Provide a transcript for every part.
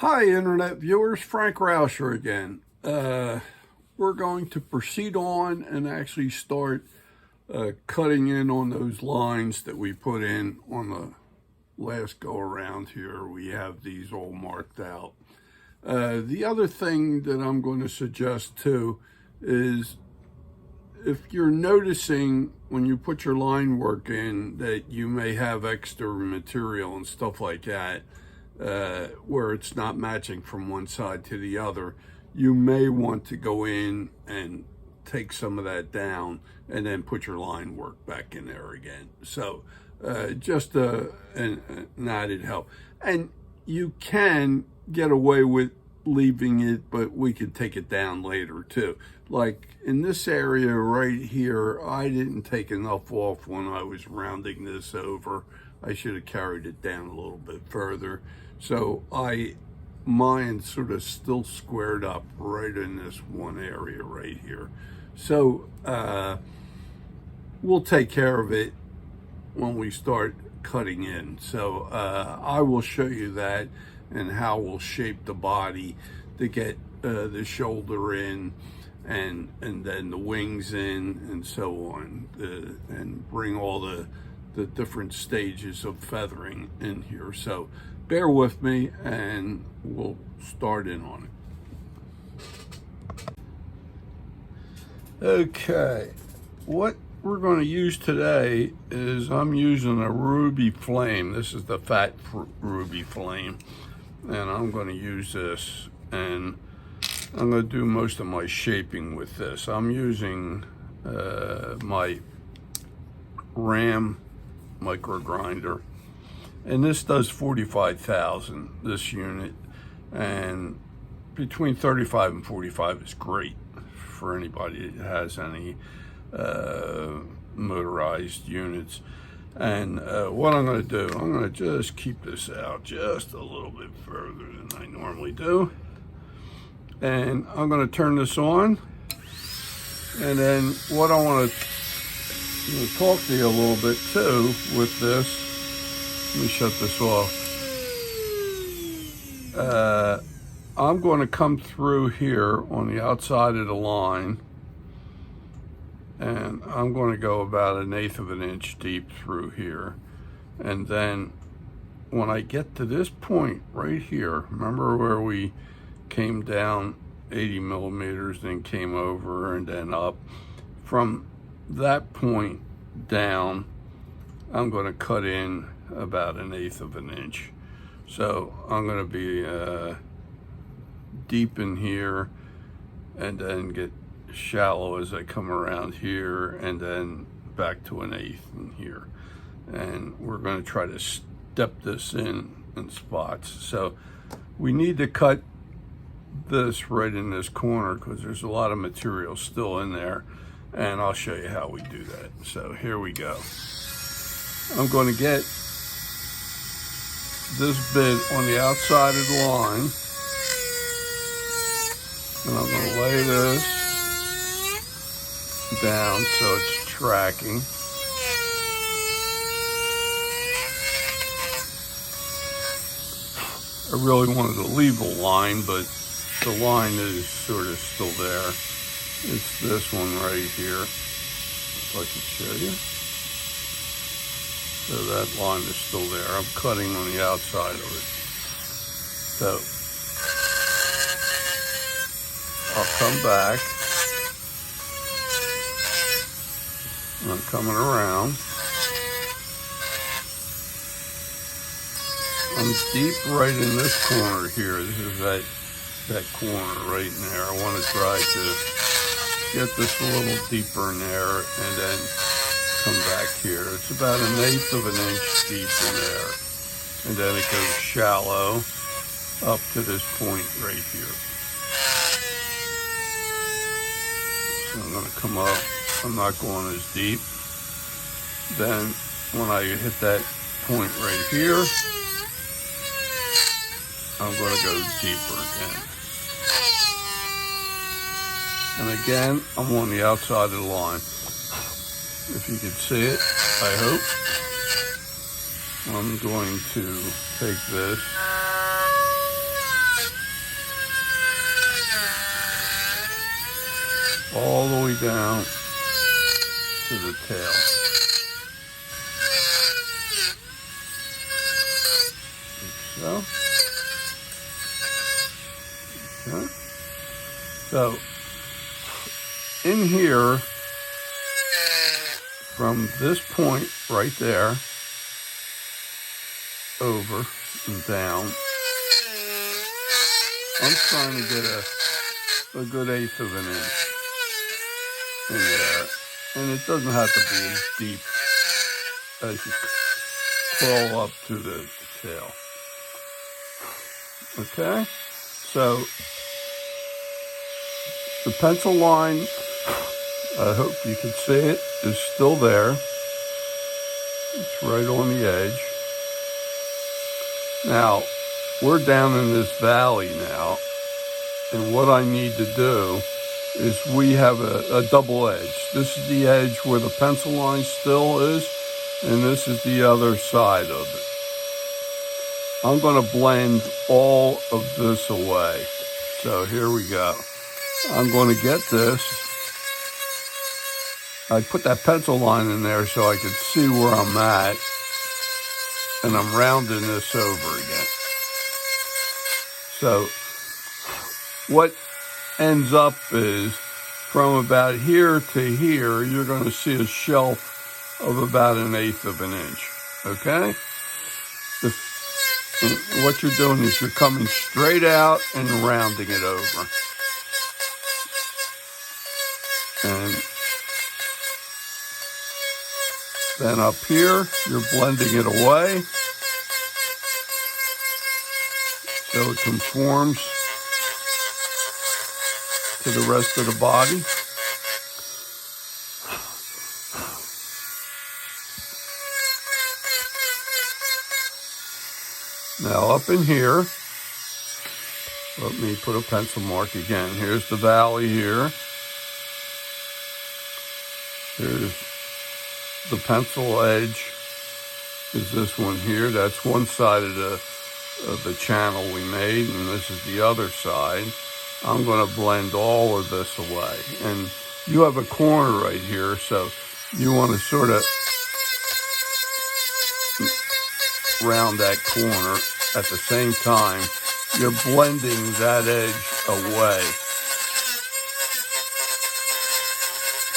Hi, Internet viewers. Frank Rauscher again. We're going to proceed on and actually start cutting in on those lines that we put in on the last go around here. We have these all marked out. The other thing that I'm going to suggest too is if you're noticing when you put your line work in that you may have extra material and stuff like that, where it's not matching from one side to the other, you may want to go in and take some of that down and then put your line work back in there again. So just an added help. And you can get away with leaving it, but we can take it down later too. Like in this area right here, I didn't take enough off when I was rounding this over. I should have carried it down a little bit further. So mine sort of still squared up right in this one area right here. So we'll take care of it when we start cutting in. So I will show you that and how we'll shape the body to get the shoulder in and then the wings in and so on, and bring all the different stages of feathering in here. So bear with me and we'll start in on it. Okay, what we're going to use today is I'm using a ruby flame. This is the fat ruby flame, and I'm going to use this, and I'm going to do most of my shaping with this. I'm using my Ram micro grinder, and this does 45,000, this unit, and between 35 and 45 is great for anybody that has any motorized units. And what I'm going to do, I'm going to just keep this out just a little bit further than I normally do, and I'm going to turn this on. And then what I want to talk to you a little bit too with this, let me shut this off. I'm going to come through here on the outside of the line, and I'm going to go about 1/8 of an inch deep through here. And then when I get to this point right here, remember where we came down 80 millimeters, then came over and then up? From that point down, I'm going to cut in about 1/8 of an inch. So I'm going to be deep in here and then get shallow as I come around here, and then back to 1/8 in here. And we're going to try to step this in spots. So we need to cut this right in this corner because there's a lot of material still in there, and I'll show you how we do that. So here we go. I'm going to get this bit on the outside of the line, and I'm going to lay this down so it's tracking. I really wanted to leave a line, but the line is sort of still there. It's this one right here, if I could show you. So that line is still there. I'm cutting on the outside of it. So I'll come back. I'm coming around. I'm deep right in this corner here. This is that corner right in there. I want to try to get this a little deeper in there and then come back here. It's about 1/8 of an inch deep in there. And then it goes shallow up to this point right here. So I'm going to come up. I'm not going as deep. Then when I hit that point right here, I'm going to go deeper again. And again, I'm on the outside of the line. If you can see it, I hope. I'm going to take this all the way down to the tail. Like so. Okay. So in here, from this point right there, over and down, I'm trying to get a good 1/8 of an inch in there. And it doesn't have to be as deep as you crawl up to the tail. Okay? So the pencil line, I hope you can see it, is still there. It's right on the edge. Now, we're down in this valley now, and what I need to do is we have a double edge. This is the edge where the pencil line still is, and this is the other side of it. I'm going to blend all of this away. So here we go. I'm going to get this. I put that pencil line in there so I could see where I'm at, and I'm rounding this over again. So what ends up is from about here to here, you're going to see a shelf of about 1/8 of an inch. Okay? What you're doing is you're coming straight out and rounding it over. And then up here, you're blending it away so it conforms to the rest of the body. Now up in here, let me put a pencil mark again. Here's the valley here. Here's the pencil edge is this one here. That's one side of the channel we made, and this is the other side. I'm going to blend all of this away. And you have a corner right here, so you want to sort of round that corner at the same time. You're blending that edge away.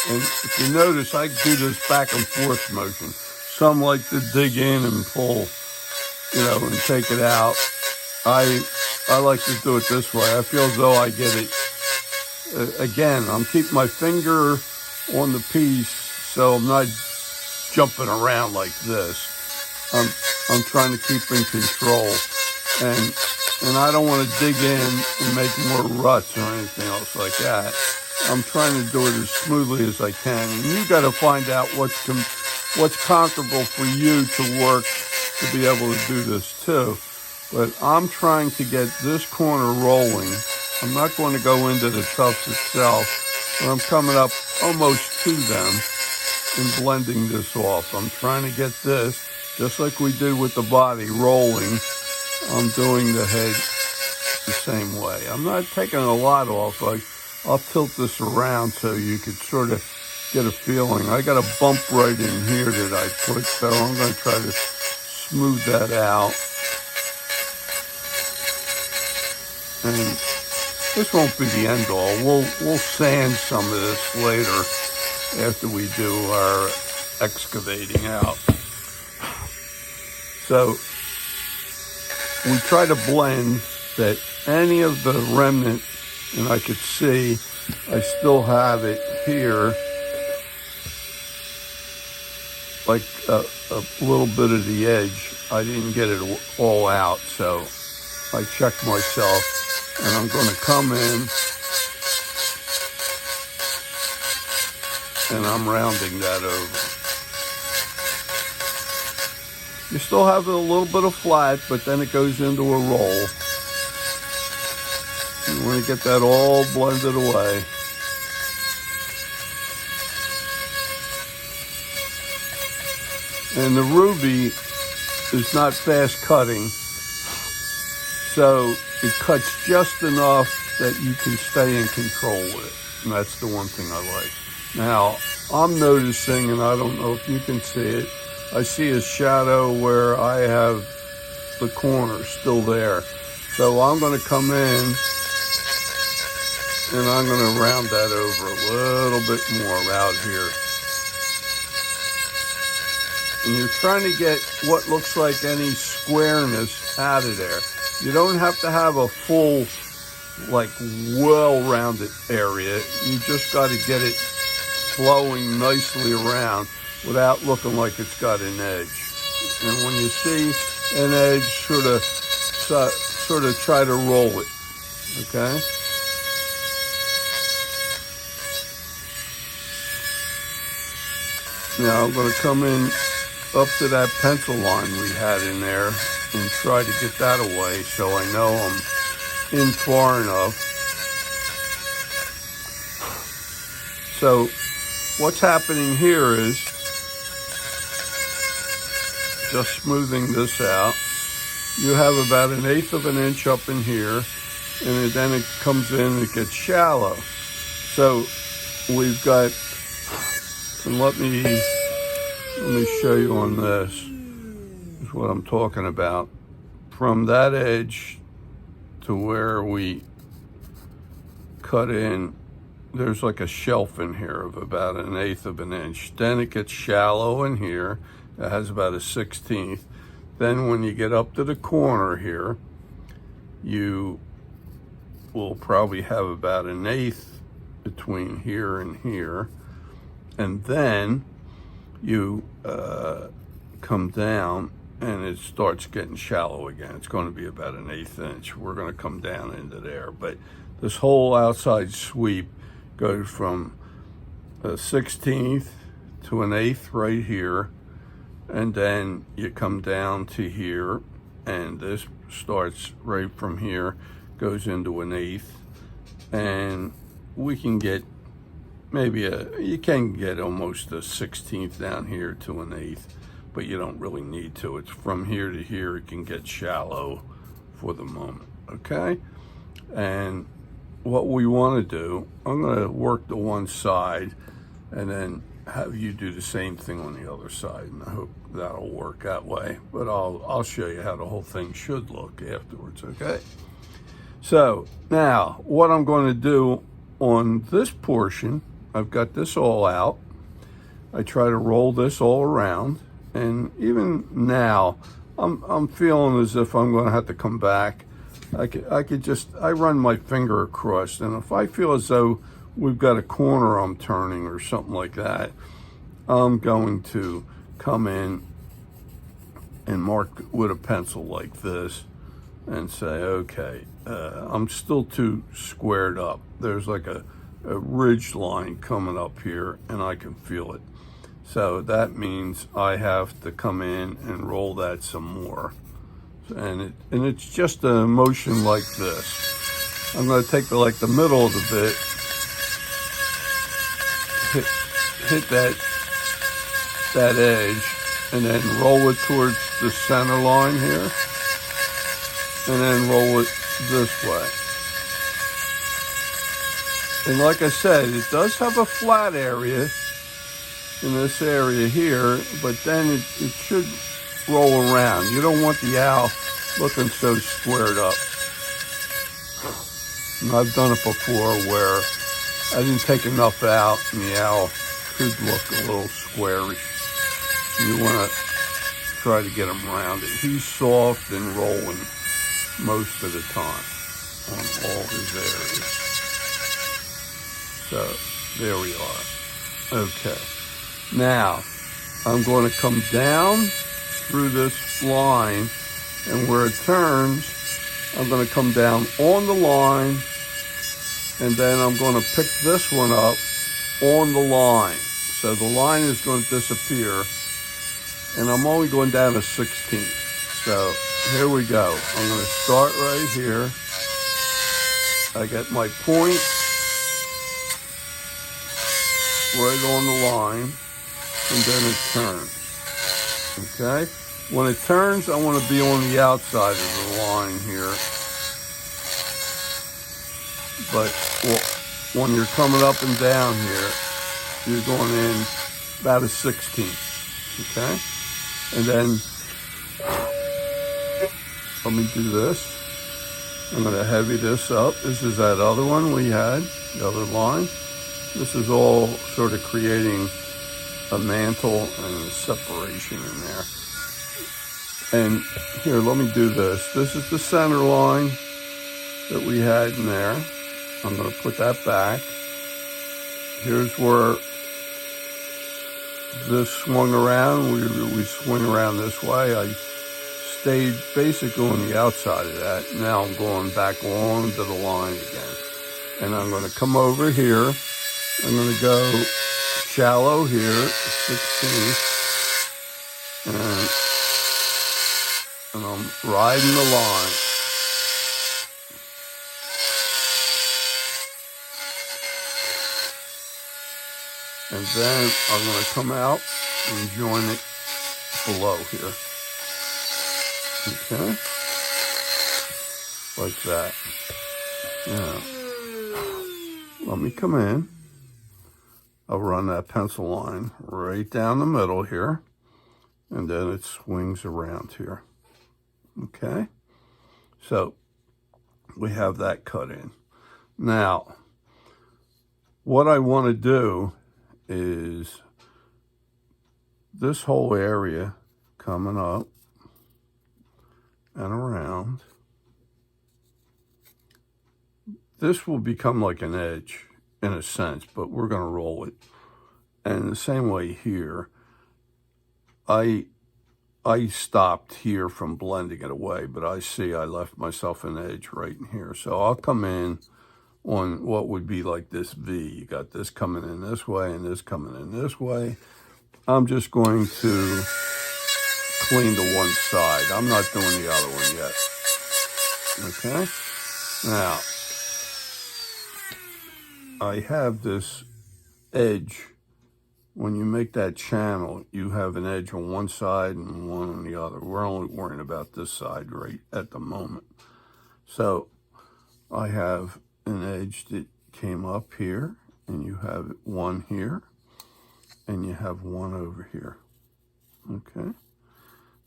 And if you notice, I do this back and forth motion. Some like to dig in and pull, and take it out. I like to do it this way. I feel as though I get it. Again, I'm keeping my finger on the piece, so I'm not jumping around like this. I'm trying to keep in control, and I don't want to dig in and make more ruts or anything else like that. I'm trying to do it as smoothly as I can, and you got to find out what's comfortable for you to work to be able to do this too. But I'm trying to get this corner rolling. I'm not going to go into the tufts itself, but I'm coming up almost to them and blending this off. I'm trying to get this, just like we did with the body, rolling. I'm doing the head the same way. I'm not taking a lot off. I'll tilt this around so you could sort of get a feeling. I got a bump right in here that I put, so I'm going to try to smooth that out. And this won't be the end all. We'll sand some of this later after we do our excavating out. So we try to blend that any of the remnant, and I could see I still have it here, like a little bit of the edge. I didn't get it all out, so I checked myself. And I'm going to come in, and I'm rounding that over. You still have a little bit of flat, but then it goes into a roll. You want to get that all blended away. And the ruby is not fast cutting, so it cuts just enough that you can stay in control with it. And that's the one thing I like. Now, I'm noticing, and I don't know if you can see it, I see a shadow where I have the corner still there. So I'm going to come in and I'm going to round that over a little bit more out here. And you're trying to get what looks like any squareness out of there. You don't have to have a full, like, well-rounded area. You just got to get it flowing nicely around without looking like it's got an edge. And when you see an edge, sort of try to roll it, okay? Now I'm going to come in up to that pencil line we had in there and try to get that away so I know I'm in far enough. So what's happening here is just smoothing this out. You have about 1/8 of an inch up in here, and then it comes in and it gets shallow. So we've got, and let me show you on this, is what I'm talking about. From that edge to where we cut in, there's like a shelf in here of about 1/8 of an inch. Then it gets shallow in here. It has about a 1/16. Then when you get up to the corner here, you will probably have about 1/8 between here and here. And then you come down and it starts getting shallow again. It's going to be about 1/8 inch. We're going to come down into there. But this whole outside sweep goes from a 1/16 to 1/8 right here. And then you come down to here, and this starts right from here, goes into 1/8. And we can get you can get almost a 1/16 down here to 1/8, but you don't really need to. It's from here to here, it can get shallow for the moment, okay? And what we want to do, I'm going to work the one side and then have you do the same thing on the other side, and I hope that'll work that way. But I'll show you how the whole thing should look afterwards, okay? So now what I'm going to do on this portion, I've got this all out. I try to roll this all around, and even now I'm feeling as if I'm going to have to come back. I run my finger across, and if I feel as though we've got a corner I'm turning or something like that, I'm going to come in and mark with a pencil like this and say, okay, I'm still too squared up. There's like a ridge line coming up here, and I can feel it. So that means I have to come in and roll that some more. And it's just a motion like this. I'm going to take the middle of the bit, hit that edge, and then roll it towards the center line here, and then roll it this way. And like I said, it does have a flat area in this area here, but then it should roll around. You don't want the owl looking so squared up. And I've done it before where I didn't take enough out and the owl could look a little squarish. You want to try to get him rounded. He's soft and rolling most of the time on all his areas. So there we are. Okay. Now I'm going to come down through this line, and where it turns, I'm going to come down on the line, and then I'm going to pick this one up on the line. So the line is going to disappear, and I'm only going down a 16. So here we go. I'm going to start right here. I get my point right on the line, and then it turns. Okay? When it turns, I want to be on the outside of the line here. But when you're coming up and down here, you're going in about a 16th, okay? And then, let me do this. I'm gonna heavy this up. This is that other one we had, the other line. This is all sort of creating a mantle and a separation in there. And here, let me do this. This is the center line that we had in there. I'm gonna put that back. Here's where this swung around. We swing around this way. I stayed basically on the outside of that. Now I'm going back on to the line again. And I'm gonna come over here. I'm gonna go shallow here, 16, and I'm riding the line. And then I'm gonna come out and join it below here. Okay, like that. Now, let me come in. I'll run that pencil line right down the middle here, and then it swings around here. Okay, so we have that cut in. Now, what I want to do is this whole area coming up and around. This will become like an edge in a sense, but we're going to roll it. And the same way here, I stopped here from blending it away, but I see I left myself an edge right in here. So I'll come in on what would be like this V. You got this coming in this way and this coming in this way. I'm just going to clean the one side. I'm not doing the other one yet. Okay? Now, I have this edge. When you make that channel, you have an edge on one side and one on the other. We're only worrying about this side right at the moment. So I have an edge that came up here, and you have one here, and you have one over here. Okay?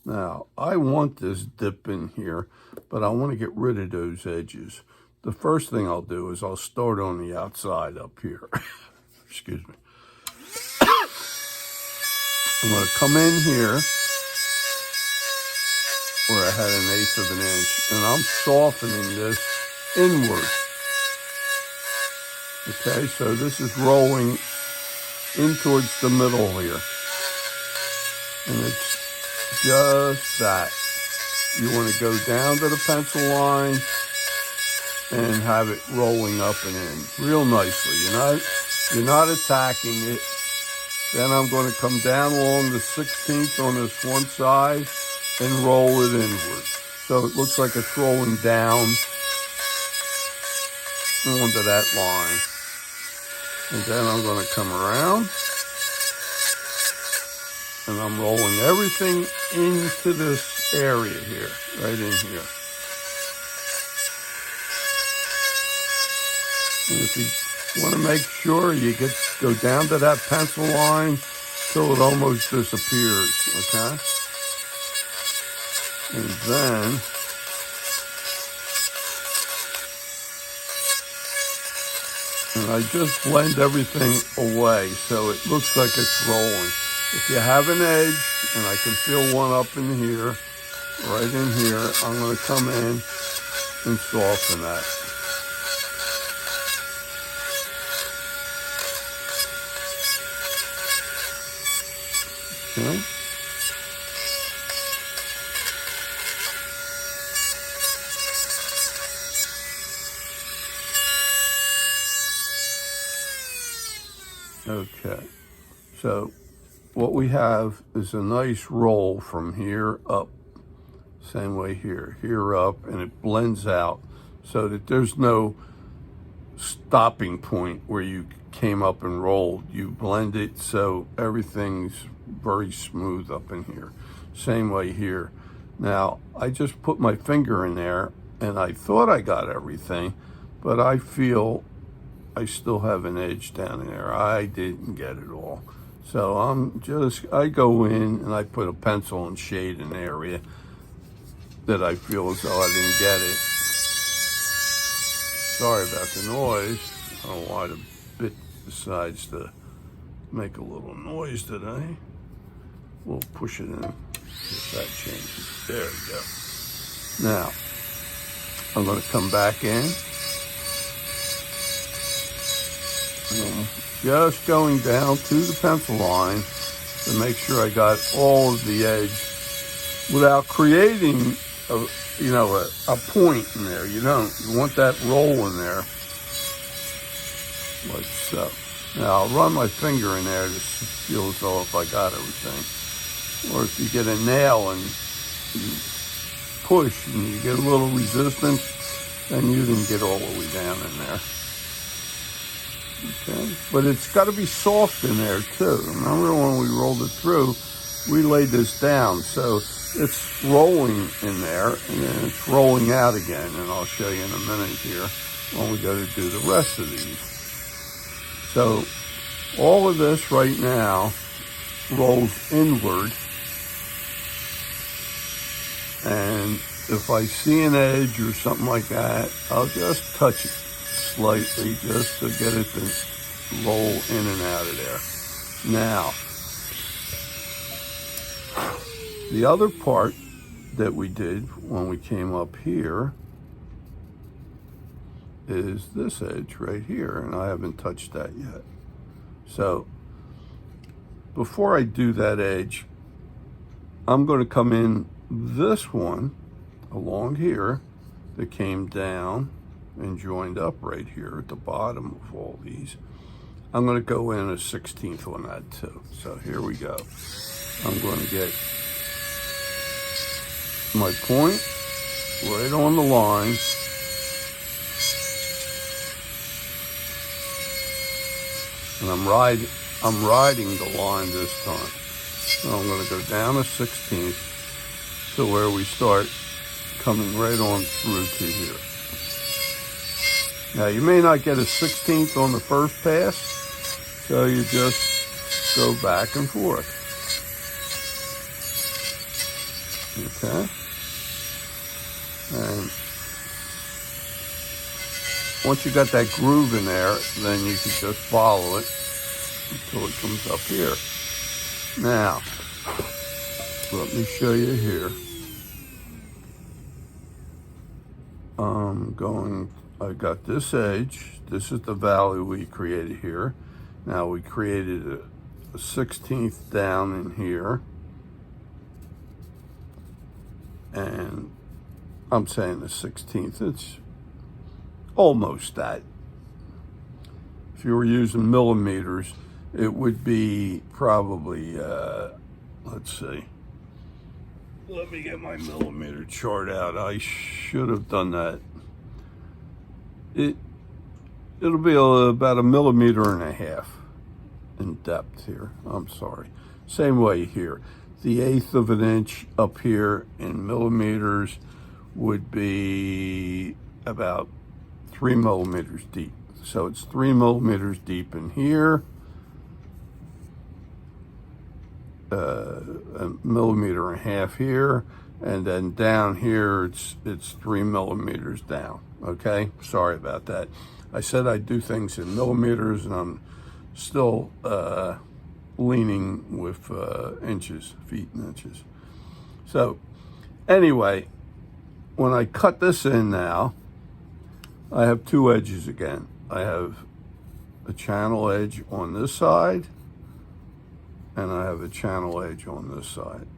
Now, I want this dip in here, but I want to get rid of those edges. The first thing I'll do is I'll start on the outside up here. Excuse me. I'm going to come in here where I had 1/8 of an inch, and I'm softening this inward. Okay, so this is rolling in towards the middle here. And it's just that. You want to go down to the pencil line and have it rolling up and in real nicely. You're not attacking it. Then I'm going to come down along the 16th on this one side and roll it inward. So it looks like it's rolling down onto that line. And then I'm going to come around and I'm rolling everything into this area here, right in here. And if you want to make sure you go down to that pencil line till it almost disappears, okay? And then I just blend everything away so it looks like it's rolling. If you have an edge, and I can feel one up in here, right in here, I'm going to come in and soften that. Okay. Okay, so what we have is a nice roll from here up, same way here, here up, and it blends out so that there's no stopping point where you came up and rolled. You blend it so everything's very smooth up in here. Same way here. Now, I just put my finger in there and I thought I got everything, but I feel I still have an edge down there. I didn't get it all. So I go in and I put a pencil and shade an area that I feel as though I didn't get it. Sorry about the noise. I don't know why the bit decides to make a little noise today. We'll push it in if that changes. There we go. Now, I'm going to come back in. I'm just going down to the pencil line to make sure I got all of the edge without creating a point in there. You want that roll in there, like so. Now I'll run my finger in there to feel as though if I got everything. Or if you get a nail and you push and you get a little resistance, then you didn't get all the way down in there. Okay, but it's got to be soft in there too. Remember when we rolled it through, we laid this down, so it's rolling in there and then it's rolling out again, and I'll show you in a minute here when we go to do the rest of these. So all of this right now rolls inward, and if I see an edge or something like that, I'll just touch it slightly just to get it to roll in and out of there. Now, the other part that we did when we came up here is this edge right here, and I haven't touched that yet. So before I do that edge, I'm going to come in this one along here that came down and joined up right here at the bottom of all these. I'm going to go in a 16th on that too. So here we go. I'm going to get my point right on the line. And I'm riding the line this time. So I'm going to go down a 16th to where we start coming right on through to here. Now you may not get a 16th on the first pass, so you just go back and forth. Okay? And once you got that groove in there, then you can just follow it until it comes up here. Now, let me show you here. I got this edge. This is the valley we created here. Now we created a 16th down in here. And I'm saying the 16th, it's almost that. If you were using millimeters, it would be probably, let's see. Let me get my millimeter chart out. I should have done that. It'll be about 1.5 millimeters in depth here. I'm sorry. Same way here. The 1/8 of an inch up here in millimeters would be about 3 millimeters deep. So it's 3 millimeters deep in here. 1.5 millimeters here, and then down here it's 3 millimeters down. Okay, sorry about that. I said I'd do things in millimeters, and I'm still leaning with inches, feet and inches. So anyway, when I cut this in now, I have two edges again. I have a channel edge on this side, and I have a channel edge on this side.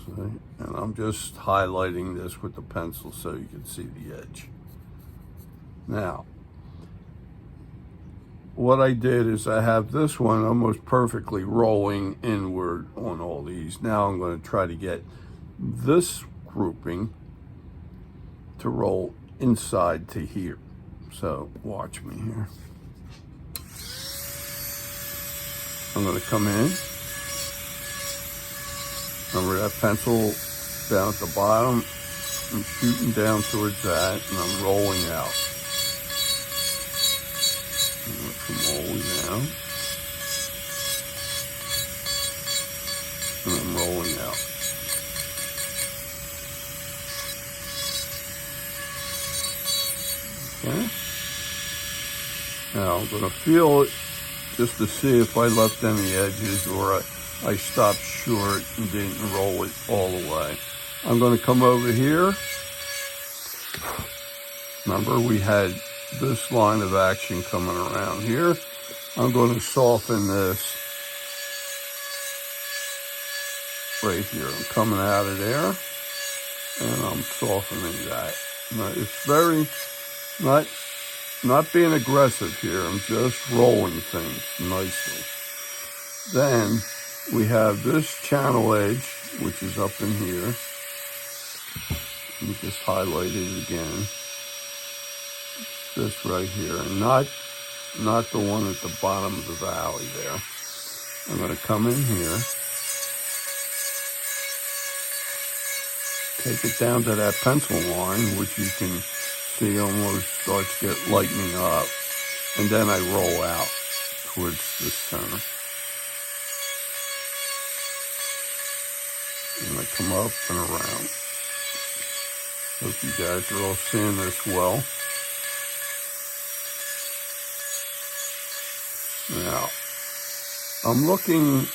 See? And I'm just highlighting this with the pencil so you can see the edge. Now, what I did is I have this one almost perfectly rolling inward on all these. Now I'm going to try to get this grouping to roll inside to here. So watch me here. I'm going to come in. Remember that pencil down at the bottom? I'm shooting down towards that, and I'm rolling out. I'm going to come all the way down. And I'm rolling out. Okay. Now I'm going to feel it just to see if I left any edges or I stopped short and didn't roll it all the way. I'm going to come over here. Remember, we had this line of action coming around here. I'm going to soften this right here. I'm coming out of there and I'm softening that. Now, it's very, not being aggressive here. I'm just rolling things nicely. Then we have this channel edge, which is up in here. Let me just highlight it again. This right here, and not the one at the bottom of the valley there. I'm going to come in here, take it down to that pencil line, which you can see almost starts to get lightening up, and then I roll out towards the center. And I come up and around. Hope you guys are all seeing this well. Now, I'm looking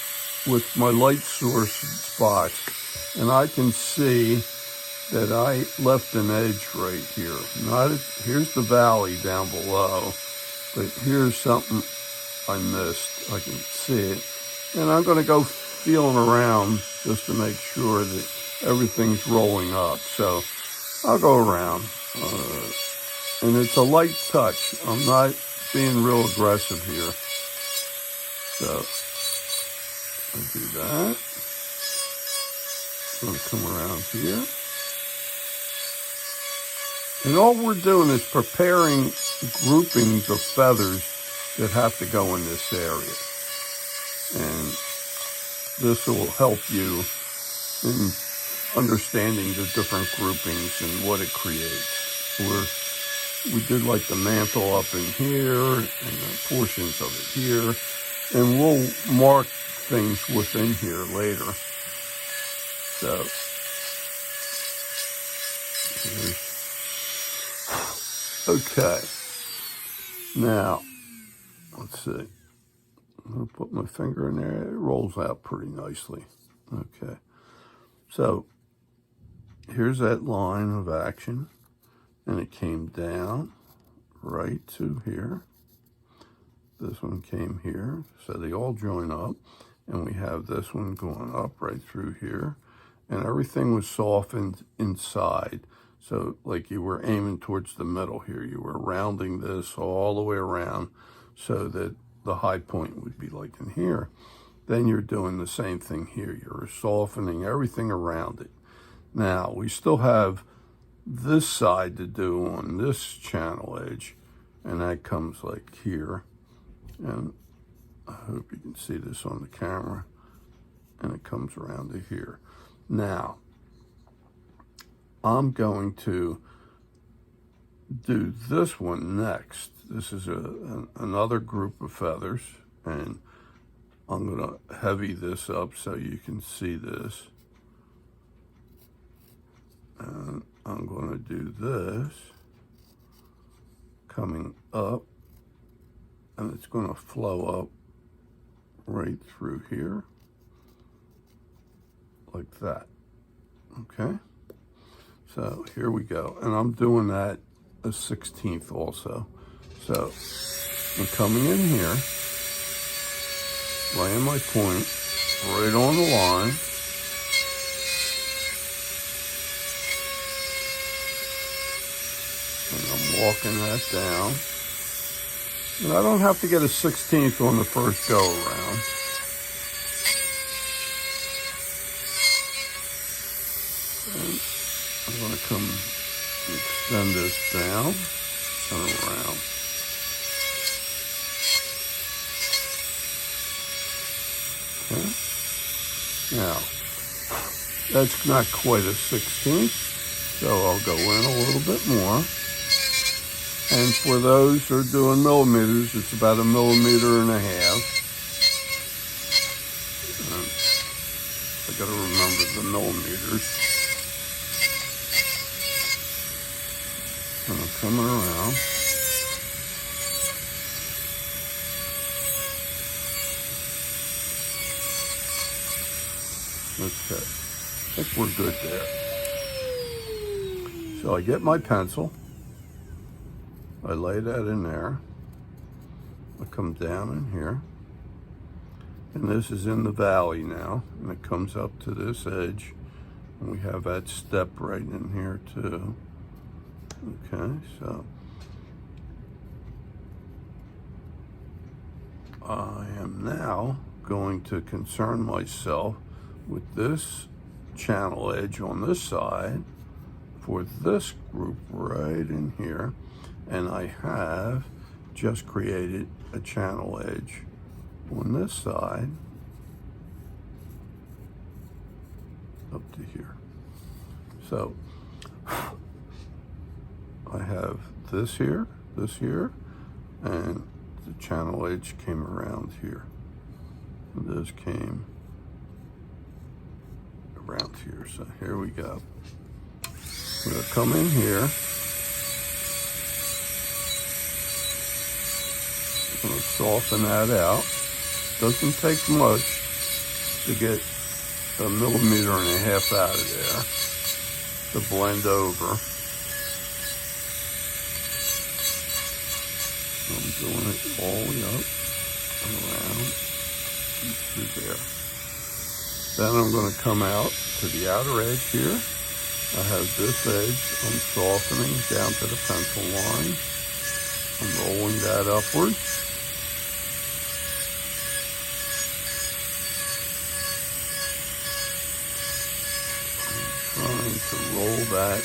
with my light source spots, and I can see that I left an edge right here. Here's the valley down below, but here's something I missed. I can see it. And I'm going to go feeling around just to make sure that everything's rolling up. So I'll go around. And it's a light touch. I'm not being real aggressive here. So I do that. I'm going to come around here. And all we're doing is preparing groupings of feathers that have to go in this area. And this will help you in understanding the different groupings and what it creates. We did like the mantle up in here and portions of it here. And we'll mark things within here later. So, okay. Now, let's see. I'm going to put my finger in there. It rolls out pretty nicely. Okay. So, here's that line of action. And it came down right to here. This one came here, so they all join up, and we have this one going up right through here, and everything was softened inside, so like you were aiming towards the middle here. You were rounding this all the way around so that the high point would be like in here. Then you're doing the same thing here. You're softening everything around it. Now, we still have this side to do on this channel edge, and that comes like here. And I hope you can see this on the camera. And it comes around to here. Now, I'm going to do this one next. This is another group of feathers. And I'm going to heavy this up so you can see this. And I'm going to do this coming up. And it's going to flow up right through here, like that, okay? So here we go, and I'm doing that a 16th also. So I'm coming in here, laying my point right on the line, and I'm walking that down. And I don't have to get a 16th on the first go around. And I'm going to come and extend this down and around. Okay. Now, that's not quite a 16th, so I'll go in a little bit more. And for those who are doing millimeters, it's about 1.5 millimeters. I gotta remember the millimeters. And I'm coming around. Okay, I think we're good there. So I get my pencil, I lay that in there, I come down in here, and this is in the valley now, and it comes up to this edge, and we have that step right in here too. Okay, so I am now going to concern myself with this channel edge on this side for this group right in here, and I have just created a channel edge on this side up to here. So I have this here, and the channel edge came around here, and this came around here. So here we go. I'm gonna come in here. I'm gonna soften that out. Doesn't take much to get 1.5 millimeters out of there to blend over. I'm doing it all the way up and around through there. Then I'm going to come out to the outer edge here. I have this edge, I'm softening down to the pencil line. I'm rolling that upward. I'm trying to roll that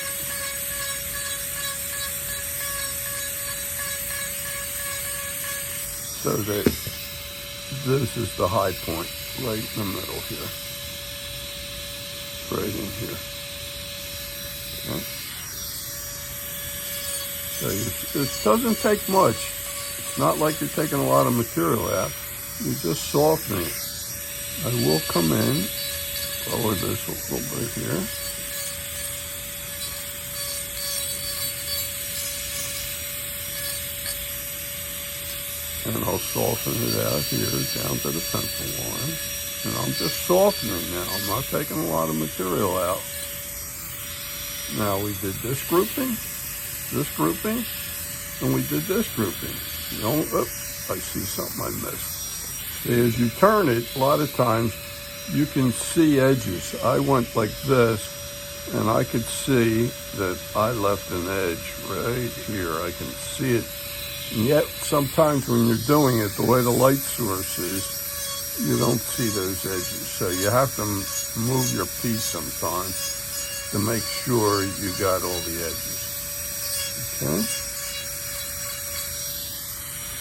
so that this is the high point right in the middle here. Right in here. Okay. So it doesn't take much. It's not like you're taking a lot of material out. You're just softening it. I will come in, lower this a little bit here. And I'll soften it out here down to the pencil line. And I'm just softening now. I'm not taking a lot of material out. Now we did this grouping, and we did this grouping. You know, I see something I missed. See, as you turn it, a lot of times you can see edges. I went like this, and I could see that I left an edge right here. I can see it. And yet, sometimes when you're doing it, the way the light source is, you don't see those edges. So you have to move your piece sometimes to make sure you got all the edges. Okay?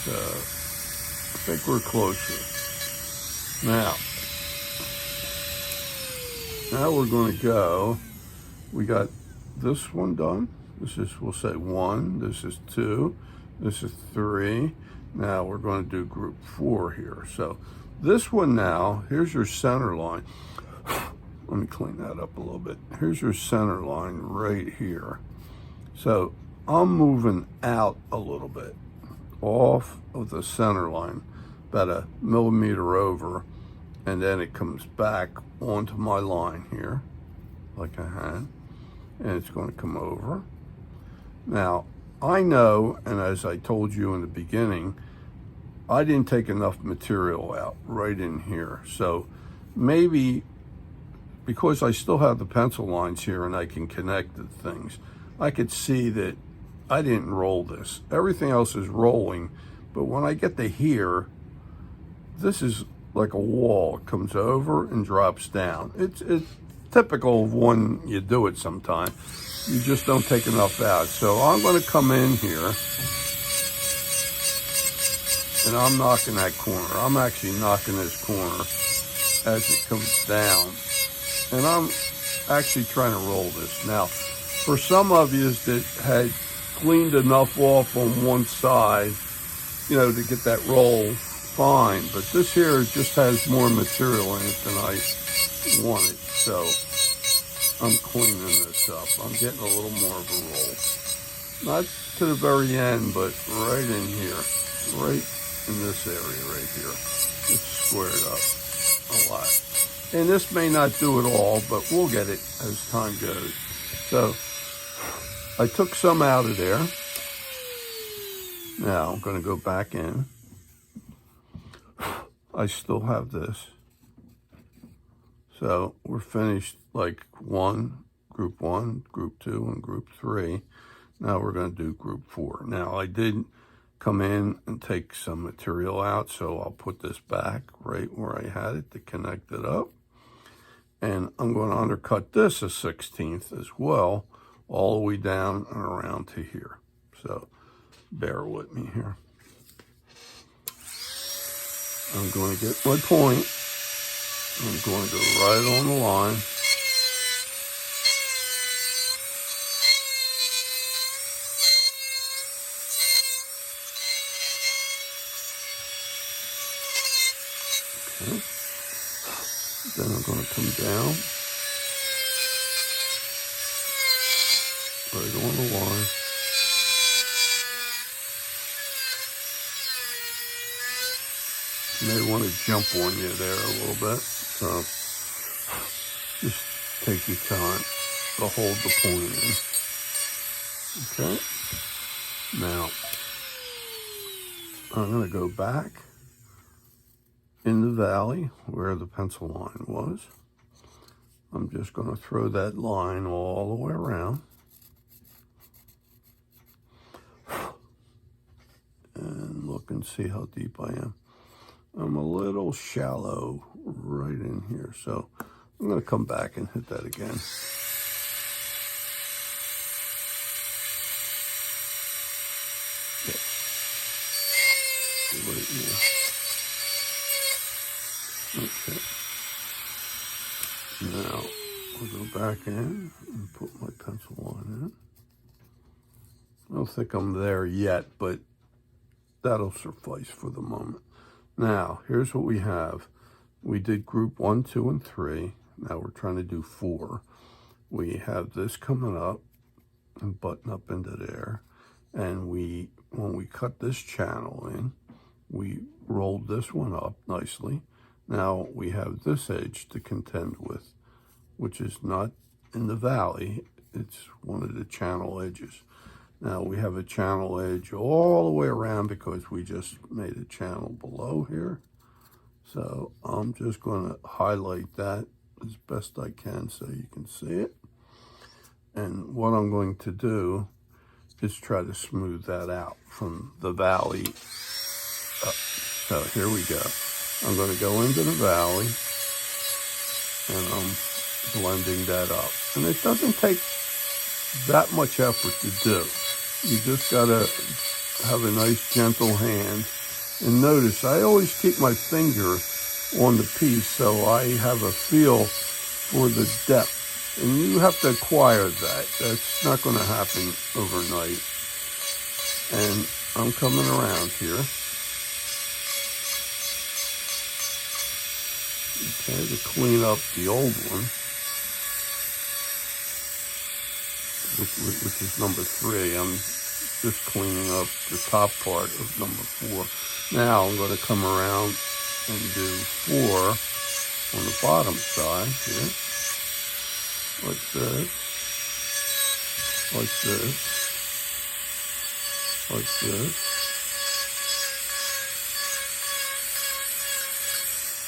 So, I think we're closer. Now we're going to go, we got this one done. This is, we'll say 1, this is 2, this is 3. Now we're going to do group 4 here. So this one now, here's your center line. Let me clean that up a little bit. Here's your center line right here. So I'm moving out a little bit off of the center line, about 1 millimeter over, and then it comes back onto my line here, like I had, and it's going to come over. Now, I know, and as I told you in the beginning, I didn't take enough material out right in here. So maybe because I still have the pencil lines here and I can connect the things, I could see that I didn't roll this. Everything else is rolling, but when I get to here, this is like a wall. It comes over and drops down. It's typical of when you do it sometime. You just don't take enough out. So I'm going to come in here, and I'm knocking that corner. I'm actually knocking this corner as it comes down. And I'm actually trying to roll this. Now, for some of you that had cleaned enough off on one side, you know, to get that roll fine. But this here just has more material in it than I wanted. So I'm cleaning this up. I'm getting a little more of a roll. Not to the very end, but right in here. Right in this area right here. It's squared up a lot. And this may not do it all, but we'll get it as time goes. So I took some out of there. Now I'm going to go back in. I still have this. So we're finished like group 1, group 2, and group 3. Now we're going to do group 4. Now I did come in and take some material out, so I'll put this back right where I had it to connect it up. And I'm going to undercut this a 1/16 as well, all the way down and around to here. So bear with me here. I'm going to get my point. I'm going to go right on the line. Okay. Then I'm going to come down right on the line. You may want to jump on you there a little bit. So just take your time to hold the point in. Okay. Now I'm going to go back in the valley where the pencil line was. I'm just going to throw that line all the way around. And look and see how deep I am. I'm a little shallow right in here, so I'm going to come back and hit that again. Okay. Right here. Okay. Now I'll go back in and put my pencil line in. I don't think I'm there yet, but that'll suffice for the moment. Now, here's what we have. We did group 1, 2, and 3. Now we're trying to do 4. We have this coming up and button up into there. And when we cut this channel in, we rolled this one up nicely. Now we have this edge to contend with, which is not in the valley. It's one of the channel edges. Now we have a channel edge all the way around because we just made a channel below here. So I'm just going to highlight that as best I can so you can see it. And what I'm going to do is try to smooth that out from the valley up. So here we go. I'm going to go into the valley and I'm blending that up. And it doesn't take that much effort to do. You just gotta have a nice gentle hand. And notice, I always keep my finger on the piece so I have a feel for the depth. And you have to acquire that. That's not gonna happen overnight. And I'm coming around here. Okay, to clean up the old one. Which is number 3. I'm just cleaning up the top part of number 4. Now I'm going to come around and do 4 on the bottom side here, like this, like this, like this.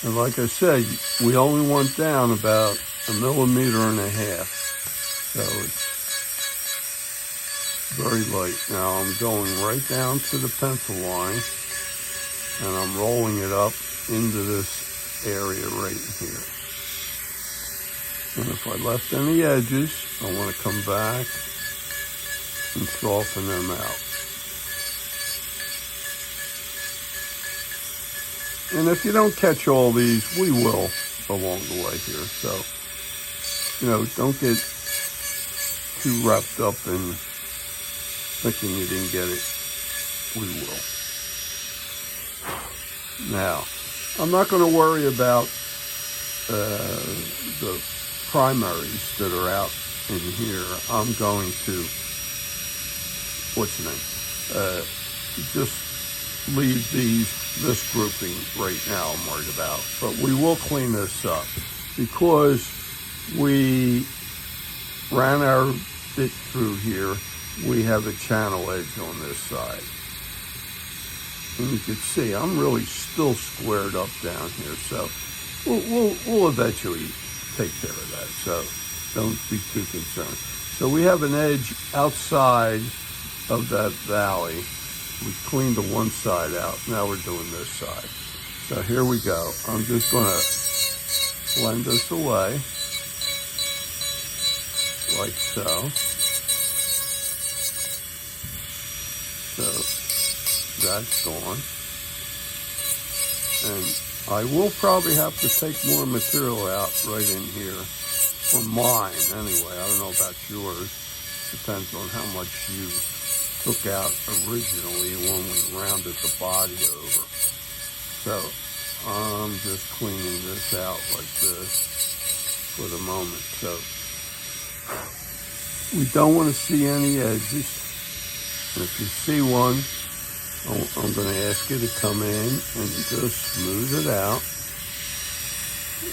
And like I said, we only went down about 1.5 millimeters. So it's very light. Now I'm going right down to the pencil line and I'm rolling it up into this area right here. And if I left any edges, I want to come back and soften them out. And if you don't catch all these, we will along the way here. So, you know, don't get too wrapped up in thinking you didn't get it, we will. Now, I'm not going to worry about the primaries that are out in here. I'm going to, what's the name? Just leave this grouping right now I'm worried about. But we will clean this up because we ran our bit through here. We have a channel edge on this side. And you can see I'm really still squared up down here. So we'll eventually take care of that. So don't be too concerned. So we have an edge outside of that valley. We cleaned the one side out. Now we're doing this side. So here we go. I'm just going to blend this away like so. So that's gone. And I will probably have to take more material out right in here. For mine, anyway. I don't know about yours. Depends on how much you took out originally when we rounded the body over. So I'm just cleaning this out like this for the moment. So we don't want to see any edges. And if you see one, I'm going to ask you to come in and just smooth it out.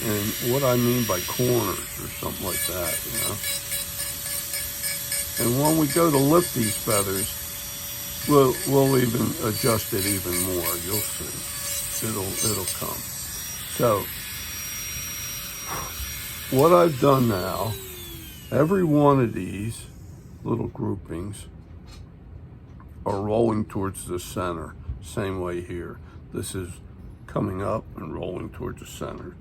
And what I mean by corners or something like that, you know. And when we go to lift these feathers, we'll even adjust it even more. You'll see. It'll come. So what I've done now, every one of these little groupings are rolling towards the center. Same way here. This is coming up and rolling towards the center.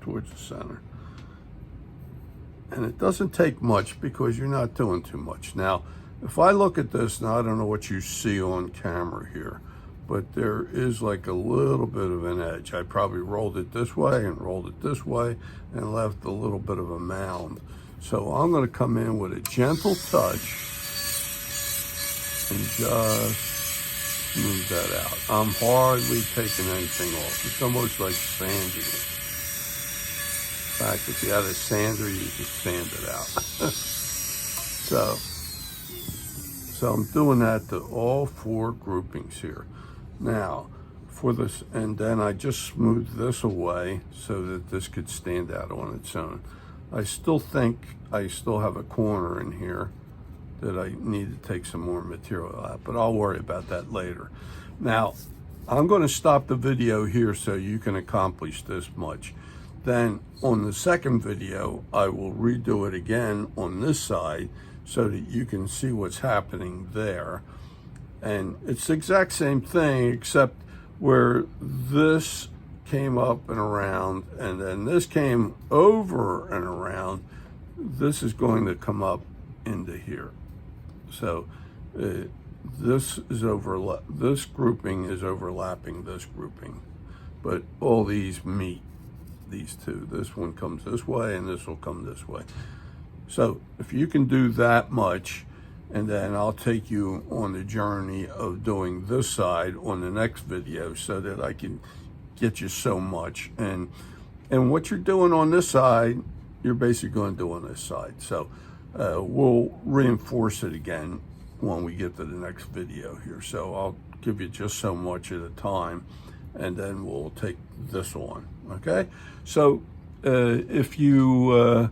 And it doesn't take much because you're not doing too much. Now, if I look at this, now I don't know what you see on camera here, but there is like a little bit of an edge. I probably rolled it this way and rolled it this way and left a little bit of a mound. So I'm going to come in with a gentle touch and just smooth that out. I'm hardly taking anything off. It's almost like sanding it. In fact, if you had a sander, you could sand it out. So I'm doing that to all 4 groupings here. Now, for this, and then I just smoothed this away so that this could stand out on its own. I still think I still have a corner in here that I need to take some more material out, but I'll worry about that later. Now, I'm going to stop the video here so you can accomplish this much. Then on the second video, I will redo it again on this side so that you can see what's happening there. And it's the exact same thing, except where this came up and around, and then this came over and around, this is going to come up into here. So this grouping is overlapping this grouping, but all these meet these two. This one comes this way and this will come this way. So if you can do that much, and then I'll take you on the journey of doing this side on the next video so that I can get you so much. And what you're doing on this side, you're basically going to do on this side. So we'll reinforce it again when we get to the next video here. So I'll give you just so much at a time, and then we'll take this on, okay? So if you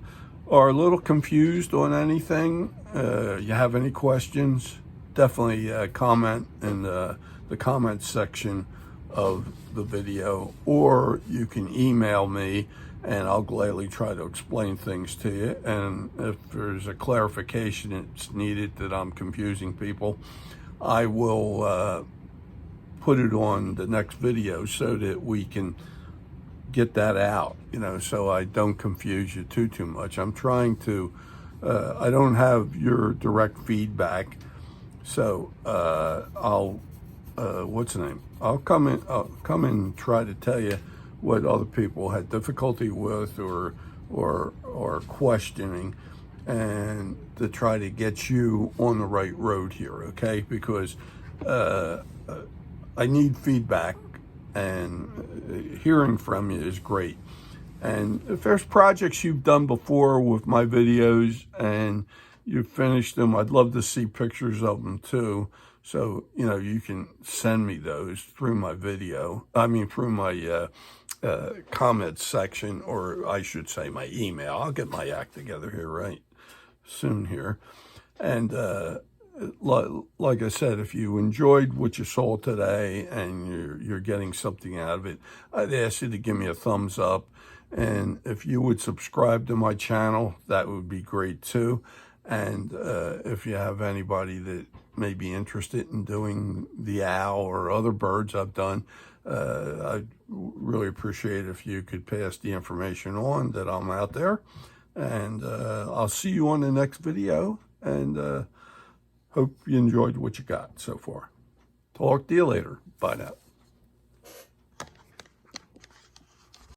are a little confused on anything, you have any questions, definitely comment in the comment section of the video, or you can email me and I'll gladly try to explain things to you. And if there's a clarification that's needed that I'm confusing people, I will put it on the next video so that we can get that out, you know, so I don't confuse you too much. I'm trying to, I don't have your direct feedback, so I'll, what's the name? I'll come in and try to tell you what other people had difficulty with or questioning, and to try to get you on the right road here, okay? Because I need feedback, and hearing from you is great. And if there's projects you've done before with my videos and you've finished them, I'd love to see pictures of them too. So, you can send me those through my through my comments section, or I should say my email. I'll get my act together here right soon here. And like I said, if you enjoyed what you saw today and you're getting something out of it, I'd ask you to give me a thumbs up. And if you would subscribe to my channel, that would be great too. And if you have anybody that may be interested in doing the owl or other birds I've done, I'd really appreciate if you could pass the information on that I'm out there. And I'll see you on the next video, and hope you enjoyed what you got so far. Talk to you later. Bye now.